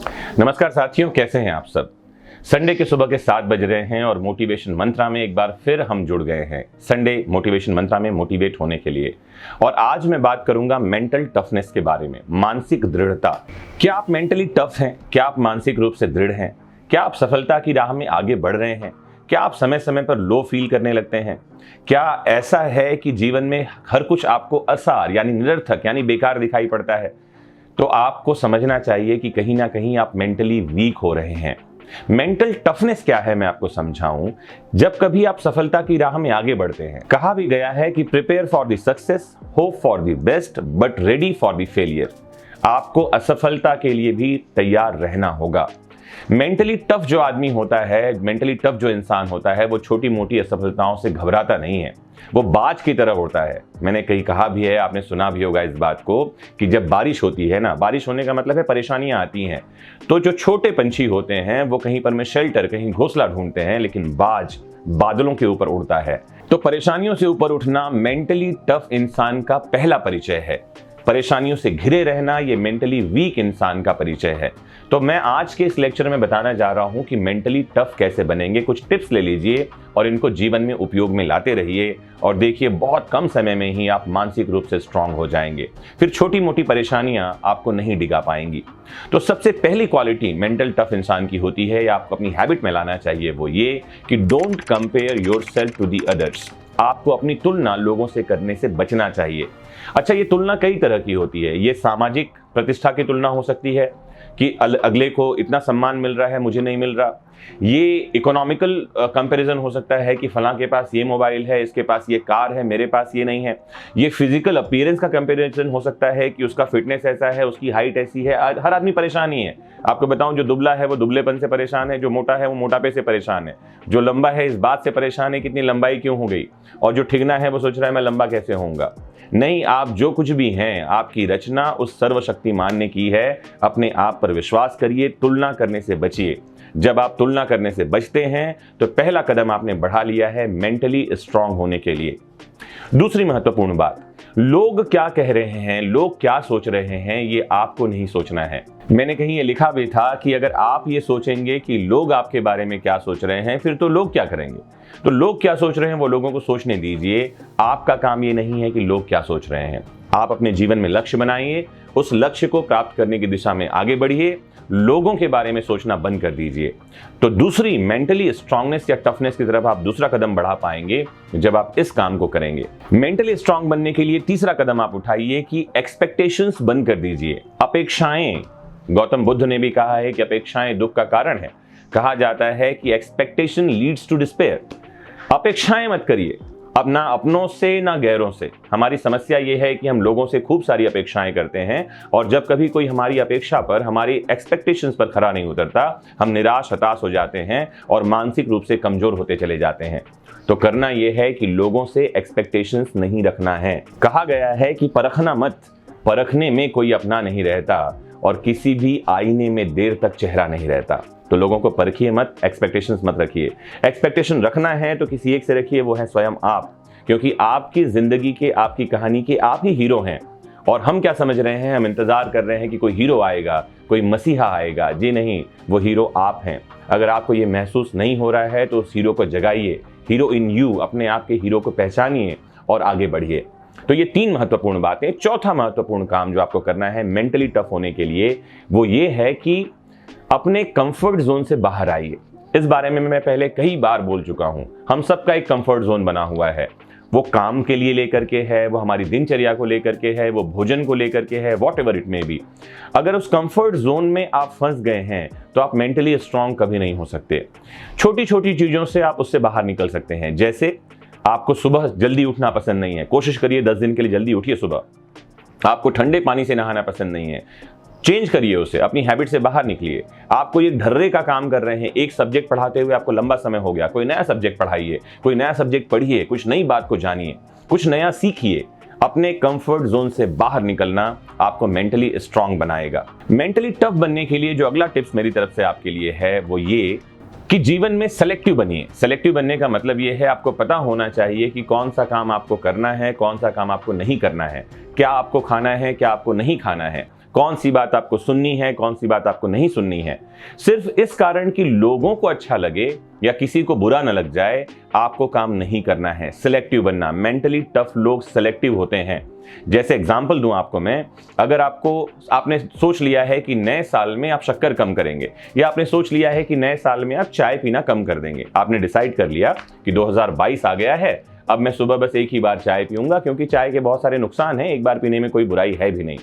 नमस्कार साथियों, कैसे हैं आप सब। संडे के सुबह के 7 बज रहे हैं और मोटिवेशन मंत्रा में एक बार फिर हम जुड़ गए हैं। संडे मोटिवेशन मंत्रा में मोटिवेट होने के लिए। और आज मैं बात करूंगा मेंटल टफनेस के बारे में, मानसिक दृढ़ता। क्या आप मेंटली टफ हैं? क्या आप मानसिक रूप से दृढ़ हैं? क्या आप सफलता की राह में आगे बढ़ रहे हैं? क्या आप समय समय पर लो फील करने लगते हैं? क्या ऐसा है कि जीवन में हर कुछ आपको असार यानी निरर्थक यानी बेकार दिखाई पड़ता है? तो आपको समझना चाहिए कि कहीं ना कहीं आप मेंटली वीक हो रहे हैं। मेंटल टफनेस क्या है मैं आपको समझाऊं। जब कभी आप सफलता की राह में आगे बढ़ते हैं, कहा भी गया है कि prepare for the success, hope for the best, but ready for the failure. आपको असफलता के लिए भी तैयार रहना होगा। मेंटली टफ जो आदमी होता है, मेंटली टफ जो इंसान होता है, वो छोटी मोटी असफलताओं से घबराता नहीं है, वो बाज की तरह उड़ता है। मैंने कहीं कहा भी है, आपने सुना भी होगा इस बात को, कि जब बारिश होती है ना, बारिश होने का मतलब है परेशानियां आती हैं, तो जो छोटे पंछी होते हैं वो कहीं पर में शेल्टर, कहीं घोंसला ढूंढते हैं, लेकिन बाज बादलों के ऊपर उड़ता है। तो परेशानियों से ऊपर उठना मेंटली टफ इंसान का पहला परिचय है। परेशानियों से घिरे रहना ये मेंटली वीक इंसान का परिचय है। तो मैं आज के इस लेक्चर में बताना जा रहा हूं कि मेंटली टफ कैसे बनेंगे। कुछ टिप्स ले लीजिए और इनको जीवन में उपयोग में लाते रहिए और देखिए बहुत कम समय में ही आप मानसिक रूप से स्ट्रांग हो जाएंगे। फिर छोटी मोटी परेशानियां आपको नहीं डिगा पाएंगी। तो सबसे पहली क्वालिटी मेंटल टफ इंसान की होती है, या आपको अपनी हैबिट में लाना चाहिए, वो ये कि don't compare yourself to the others. आपको अपनी तुलना लोगों से करने से बचना चाहिए। अच्छा, ये तुलना कई तरह की होती है। ये सामाजिक प्रतिष्ठा की तुलना हो सकती है कि अगले को इतना सम्मान मिल रहा है, मुझे नहीं मिल रहा। ये इकोनॉमिकल कंपैरिजन हो सकता है कि फलां के पास ये मोबाइल है, इसके पास ये कार है, मेरे पास ये नहीं है। ये फिजिकल अपीयरेंस का कंपैरिजन हो सकता है कि उसका फिटनेस ऐसा है, उसकी हाइट ऐसी है। हर आदमी परेशान ही है। आपको बताऊं, जो दुबला है वो दुबलेपन से परेशान है, जो मोटा है वो मोटापे से परेशान है, जो लंबा है इस बात से परेशान है कितनी लंबाई क्यों हो गई, और जो ठिगना है वो सोच रहा है मैं लंबा कैसे होऊंगा। नहीं, आप जो कुछ भी हैं, आपकी रचना उस सर्वशक्तिमान ने की है। अपने आप पर विश्वास करिए, तुलना करने से बचिए। जब आप तुलना करने से बचते हैं तो पहला कदम आपने बढ़ा लिया है मेंटली स्ट्रांग होने के लिए। दूसरी महत्वपूर्ण बात, लोग क्या कह रहे हैं, लोग क्या सोच रहे हैं, ये आपको नहीं सोचना है। मैंने कहीं ये लिखा भी था कि अगर आप ये सोचेंगे कि लोग आपके बारे में क्या सोच रहे हैं, फिर तो लोग क्या करेंगे। तो लोग क्या सोच रहे हैं वो लोगों को सोचने दीजिए। आपका काम ये नहीं है कि लोग क्या सोच रहे हैं। आप अपने जीवन में लक्ष्य बनाइए, उस लक्ष्य को प्राप्त करने की दिशा में आगे बढ़िए। लोगों के बारे में सोचना बंद कर दीजिए। तो दूसरी मेंटली स्ट्रांगनेस या टफनेस की तरफ आप दूसरा कदम बढ़ा पाएंगे जब आप इस काम को करेंगे। मेंटली स्ट्रांग बनने के लिए तीसरा कदम आप उठाइए कि एक्सपेक्टेशंस बंद कर दीजिए। अपेक्षाएं, गौतम बुद्ध ने भी कहा है कि अपेक्षाएं दुख का कारण है। कहा जाता है कि एक्सपेक्टेशन लीड्स टू डिस्पेयर। अपेक्षाएं मत करिए, अब ना अपनों से ना गैरों से। हमारी समस्या ये है कि हम लोगों से खूब सारी अपेक्षाएं करते हैं, और जब कभी कोई हमारी अपेक्षा पर, हमारी एक्सपेक्टेशंस पर खरा नहीं उतरता, हम निराश हताश हो जाते हैं और मानसिक रूप से कमजोर होते चले जाते हैं। तो करना यह है कि लोगों से एक्सपेक्टेशंस नहीं रखना है। कहा गया है कि परखना मत, परखने में कोई अपना नहीं रहता, और किसी भी आईने में देर तक चेहरा नहीं रहता। तो लोगों को परखिए मत, एक्सपेक्टेशंस मत रखिए। एक्सपेक्टेशन रखना है तो किसी एक से रखिए, वो है स्वयं आप। क्योंकि आपकी जिंदगी के, आपकी कहानी के आप ही हीरो हैं। और हम क्या समझ रहे हैं, हम इंतजार कर रहे हैं कि कोई हीरो आएगा, कोई मसीहा आएगा। जी नहीं, वो हीरो आप हैं। अगर आपको ये महसूस नहीं हो रहा है तो उस हीरो को जगाइए। हीरो इन यू, अपने आप के हीरो को पहचानिए और आगे बढ़िए। तो ये 3 महत्वपूर्ण बातें। चौथा महत्वपूर्ण काम जो आपको करना है मेंटली टफ होने के लिए, वो ये है कि अपने कंफर्ट जोन से बाहर आइए। इस बारे में मैं पहले कई बार बोल चुका हूं। हम सबका एक कंफर्ट जोन बना हुआ है। वो काम के लिए लेकर के है, वो हमारी दिनचर्या को लेकर के है, वो भोजन को लेकर के है, what ever it may be. अगर उस कंफर्ट जोन में आप फंस गए हैं तो आप मेंटली स्ट्रांग कभी नहीं हो सकते। छोटी छोटी चीजों से आप उससे बाहर निकल सकते हैं। जैसे आपको सुबह जल्दी उठना पसंद नहीं है, कोशिश करिए 10 दिन के लिए जल्दी उठिए सुबह। आपको ठंडे पानी से नहाना पसंद नहीं है, चेंज करिए उसे, अपनी हैबिट से बाहर निकलिए। आपको ये ढर्रे का काम कर रहे हैं, एक सब्जेक्ट पढ़ाते हुए आपको लंबा समय हो गया, कोई नया सब्जेक्ट पढ़ाइए, कोई नया सब्जेक्ट पढ़िए, कुछ नई बात को जानिए, कुछ नया सीखिए। अपने कंफर्ट जोन से बाहर निकलना आपको मेंटली स्ट्रांग बनाएगा। मेंटली टफ बनने के लिए जो अगला टिप्स मेरी तरफ से आपके लिए है वो ये कि जीवन में सेलेक्टिव बनिए। सेलेक्टिव बनने का मतलब ये है, आपको पता होना चाहिए कि कौन सा काम आपको करना है, कौन सा काम आपको नहीं करना है, क्या आपको खाना है, क्या आपको नहीं खाना है। कौन सी बात आपको सुननी है, कौन सी बात आपको नहीं सुननी है। सिर्फ इस कारण कि लोगों को अच्छा लगे या किसी को बुरा न लग जाए, आपको काम नहीं करना है। सिलेक्टिव बनना। मेंटली टफ लोग सिलेक्टिव होते हैं। जैसे एग्जांपल दूं आपको मैं, अगर आपने सोच लिया है कि नए साल में आप शक्कर कम करेंगे, या आपने सोच लिया है कि नए साल में आप चाय पीना कम कर देंगे। आपने डिसाइड कर लिया कि 2022 आ गया है, अब मैं सुबह बस एक ही बार चाय पीऊंगा, क्योंकि चाय के बहुत सारे नुकसान हैं, एक बार पीने में कोई बुराई है भी नहीं।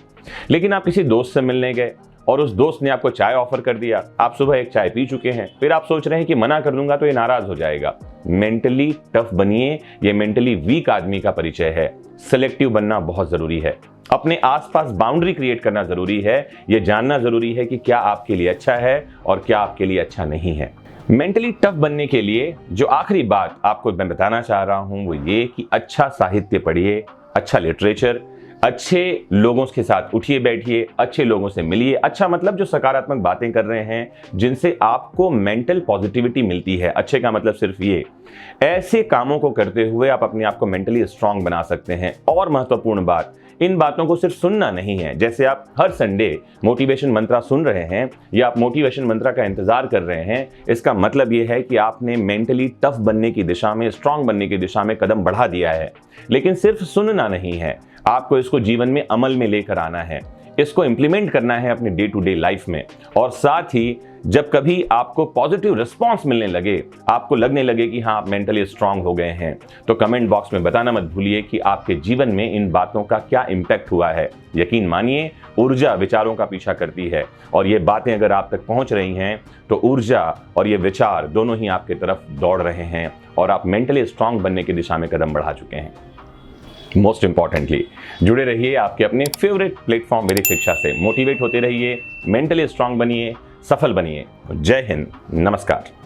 लेकिन आप किसी दोस्त से मिलने गए और उस दोस्त ने आपको चाय ऑफर कर दिया, आप सुबह एक चाय पी चुके हैं, फिर आप सोच रहे हैं कि मना कर दूंगा तो ये नाराज हो जाएगा। मेंटली टफ बनिए, ये मेंटली वीक आदमी का परिचय है। सिलेक्टिव बनना बहुत जरूरी है। अपने आसपास बाउंड्री क्रिएट करना जरूरी है। यह जानना जरूरी है कि क्या आपके लिए अच्छा है और क्या आपके लिए अच्छा नहीं है। मेंटली टफ बनने के लिए जो आखिरी बात आपको मैं बताना चाह रहा हूं वो ये कि अच्छा साहित्य पढ़िए, अच्छा लिटरेचर, अच्छे लोगों के साथ उठिए बैठिए, अच्छे लोगों से मिलिए। अच्छा मतलब जो सकारात्मक बातें कर रहे हैं, जिनसे आपको मेंटल पॉजिटिविटी मिलती है। अच्छे का मतलब सिर्फ ये, ऐसे कामों को करते हुए आप अपने आप को मेंटली स्ट्रांग बना सकते हैं। और महत्वपूर्ण बात, इन बातों को सिर्फ सुनना नहीं है। जैसे आप हर संडे मोटिवेशन मंत्रा सुन रहे हैं या आप मोटिवेशन मंत्रा का इंतजार कर रहे हैं, इसका मतलब यह है कि आपने मेंटली टफ बनने की दिशा में, स्ट्रांग बनने की दिशा में कदम बढ़ा दिया है। लेकिन सिर्फ सुनना नहीं है, आपको इसको जीवन में अमल में लेकर आना है, इसको इंप्लीमेंट करना है अपने डे टू डे लाइफ में। और साथ ही जब कभी आपको पॉजिटिव रिस्पांस मिलने लगे, आपको लगने लगे कि हाँ आप मेंटली स्ट्रांग हो गए हैं, तो कमेंट बॉक्स में बताना मत भूलिए कि आपके जीवन में इन बातों का क्या इंपैक्ट हुआ है। यकीन मानिए, ऊर्जा विचारों का पीछा करती है, और ये बातें अगर आप तक पहुंच रही हैं तो ऊर्जा और ये विचार दोनों ही आपकी तरफ दौड़ रहे हैं और आप मेंटली स्ट्रांग बनने की दिशा में कदम बढ़ा चुके हैं। मोस्ट इंपॉर्टेंटली जुड़े रहिए आपके अपने फेवरेट प्लेटफॉर्म वैदिक शिक्षा से। मोटिवेट होते रहिए, मेंटली स्ट्रांग बनिए, सफल बनिए। जय हिंद, नमस्कार।